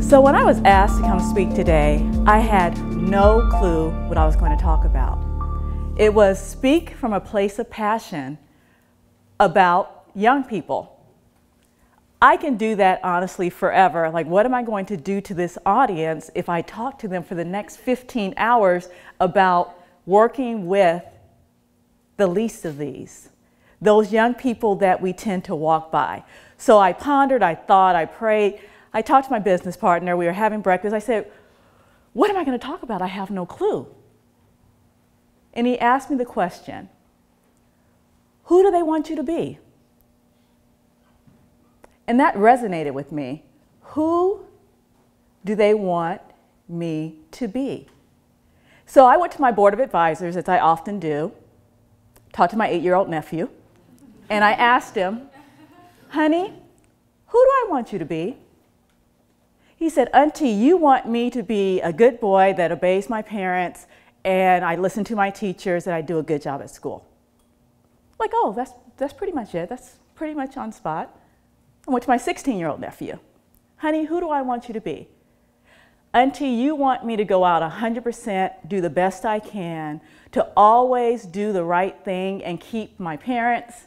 So when I was asked to come speak today, I had no clue what I was going to talk about. It was speak from a place of passion about young people. I can do that honestly forever. Like, what am I going to do to this audience if I talk to them for the next 15 hours about working with the least of these, those young people that we tend to walk by? So I pondered, I thought, I prayed. I talked to my business partner. We were having breakfast. I said, what am I going to talk about? I have no clue. And he asked me the question, who do they want you to be? And that resonated with me. Who do they want me to be? So I went to my board of advisors, as I often do, talked to my 8-year-old nephew, and I asked him, honey, who do I want you to be? He said, Auntie, you want me to be a good boy that obeys my parents, and I listen to my teachers, and I do a good job at school. Like, oh, that's pretty much it. That's pretty much on spot. I went to my 16-year-old nephew. Honey, who do I want you to be? Auntie, you want me to go out 100%, do the best I can, to always do the right thing and keep my parents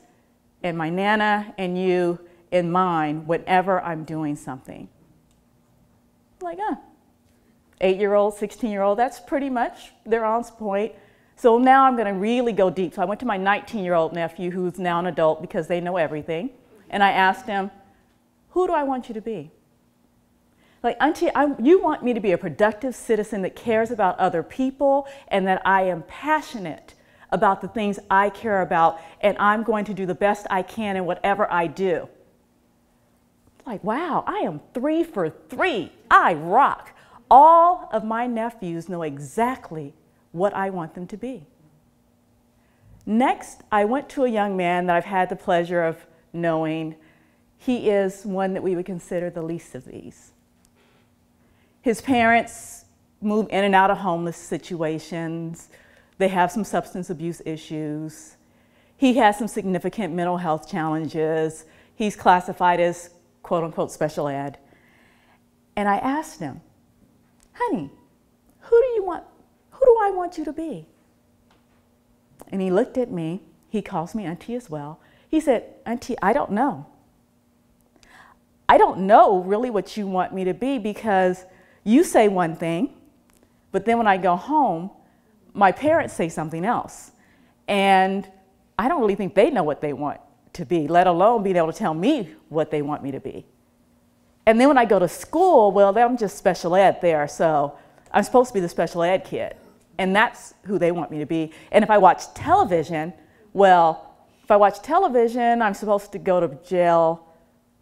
and my Nana and you in mind whenever I'm doing something. Like, 8-year-old, 16-year-old, that's pretty much, they're on point. So now I'm going to really go deep. So I went to my 19-year-old nephew, who's now an adult because they know everything, and I asked him, who do I want you to be? Like, Auntie, you want me to be a productive citizen that cares about other people and that I am passionate about the things I care about, and I'm going to do the best I can in whatever I do. Like, wow, I am 3 for 3. I rock. All of my nephews know exactly what I want them to be. Next, I went to a young man that I've had the pleasure of knowing. He is one that we would consider the least of these. His parents move in and out of homeless situations. They have some substance abuse issues. He has some significant mental health challenges. He's classified as quote unquote special ed. And I asked him, honey, who do I want you to be? And he looked at me. He calls me Auntie as well. He said, Auntie, I don't know. I don't know really what you want me to be because you say one thing, but then when I go home, my parents say something else. And I don't really think they know what they want to be, let alone being able to tell me what they want me to be. And then when I go to school, well, I'm just special ed there, so I'm supposed to be the special ed kid. And that's who they want me to be. And if I watch television, well, if I watch television, I'm supposed to go to jail,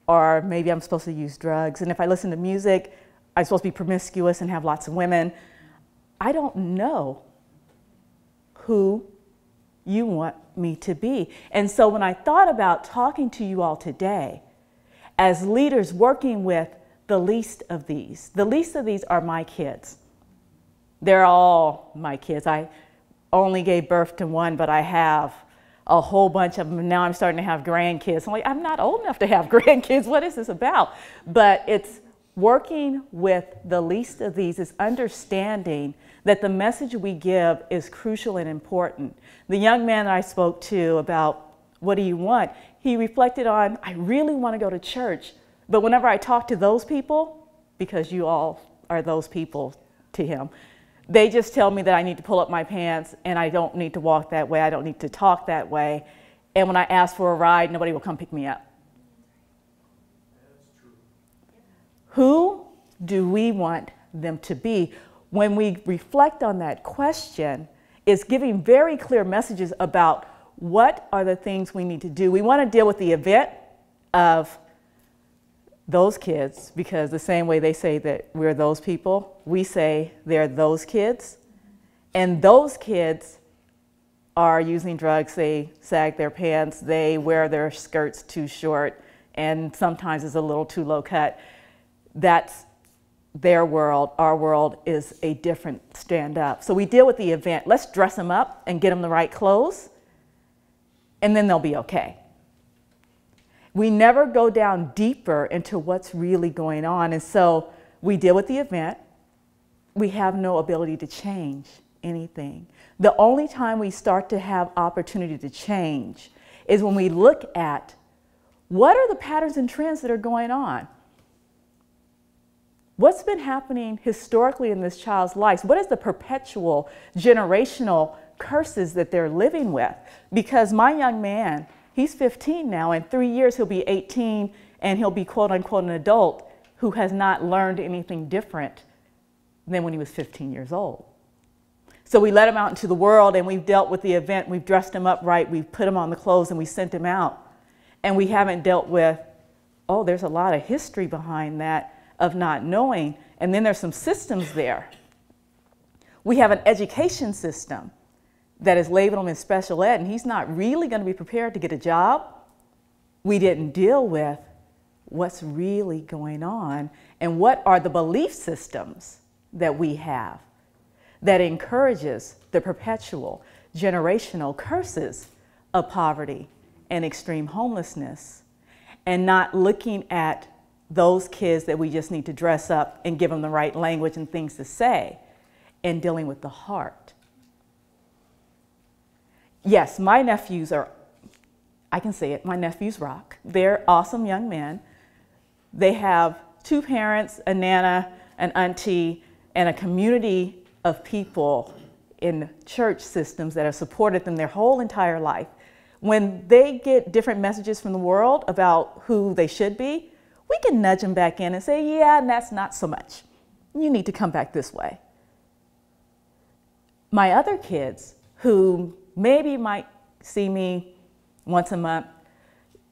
or maybe I'm supposed to use drugs. And if I listen to music, I'm supposed to be promiscuous and have lots of women. I don't know who you want me to be. And so when I thought about talking to you all today, as leaders working with the least of these are my kids. They're all my kids. I only gave birth to one, but I have a whole bunch of them. Now I'm starting to have grandkids. I'm like, I'm not old enough to have grandkids. What is this about? But it's working with the least of these is understanding that the message we give is crucial and important. The young man that I spoke to about what do you want, he reflected on, I really want to go to church, but whenever I talk to those people, because you all are those people to him, they just tell me that I need to pull up my pants and I don't need to walk that way, I don't need to talk that way, and when I ask for a ride, nobody will come pick me up. Who do we want them to be? When we reflect on that question, it's giving very clear messages about what are the things we need to do. We want to deal with the event of those kids, because the same way they say that we're those people, we say they're those kids. And those kids are using drugs, they sag their pants, they wear their skirts too short, and sometimes it's a little too low cut. That's their world. Our world is a different stand up. So we deal with the event. Let's dress them up and get them the right clothes, and then they'll be okay. We never go down deeper into what's really going on. And so we deal with the event. We have no ability to change anything. The only time we start to have opportunity to change is when we look at what are the patterns and trends that are going on. What's been happening historically in this child's life? What is the perpetual generational curses that they're living with? Because my young man, he's 15 now. In 3 years, he'll be 18 and he'll be quote unquote an adult who has not learned anything different than when he was 15 years old. So we let him out into the world and we've dealt with the event. We've dressed him up right. We've put him on the clothes and we sent him out. And we haven't dealt with, oh, there's a lot of history behind that of not knowing. And then there's some systems there. We have an education system that is labeled him as special ed, and he's not really going to be prepared to get a job. We didn't deal with what's really going on and what are the belief systems that we have that encourages the perpetual generational curses of poverty and extreme homelessness, and not looking at those kids that we just need to dress up and give them the right language and things to say, and dealing with the heart. Yes, my nephews are, I can say it, my nephews rock. They're awesome young men. They have 2 parents, a nana, an auntie, and a community of people in church systems that have supported them their whole entire life. When they get different messages from the world about who they should be, we can nudge them back in and say, yeah, that's not so much. You need to come back this way. My other kids, who maybe might see me once a month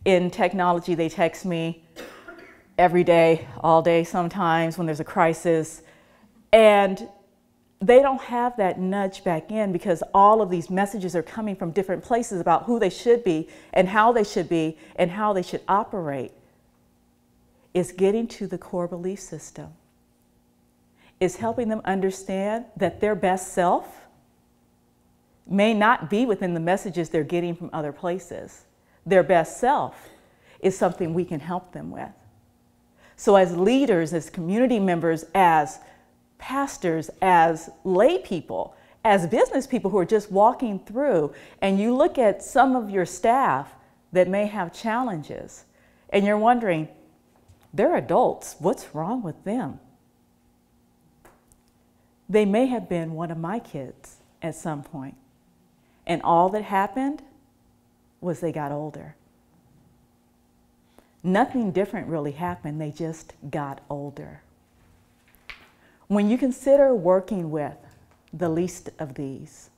in technology, they text me every day, all day sometimes when there's a crisis, and they don't have that nudge back in because all of these messages are coming from different places about who they should be and how they should be and how they should operate. It's getting to the core belief system. It's helping them understand that their best self may not be within the messages they're getting from other places. Their best self is something we can help them with. So as leaders, as community members, as pastors, as lay people, as business people who are just walking through, and you look at some of your staff that may have challenges, and you're wondering, they're adults, what's wrong with them? They may have been one of my kids at some point, and all that happened was they got older. Nothing different really happened, they just got older. When you consider working with the least of these,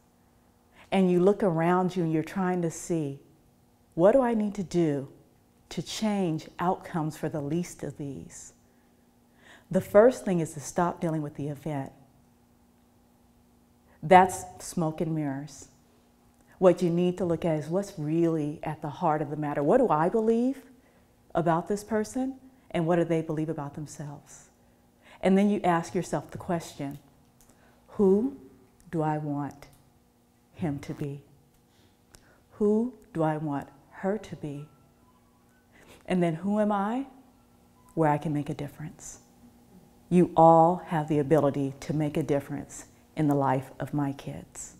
and you look around you and you're trying to see, what do I need to do to change outcomes for the least of these? The first thing is to stop dealing with the event. That's smoke and mirrors. What you need to look at is what's really at the heart of the matter. What do I believe about this person, and what do they believe about themselves? And then you ask yourself the question, who do I want him to be? Who do I want her to be? And then who am I where I can make a difference? You all have the ability to make a difference in the life of my kids.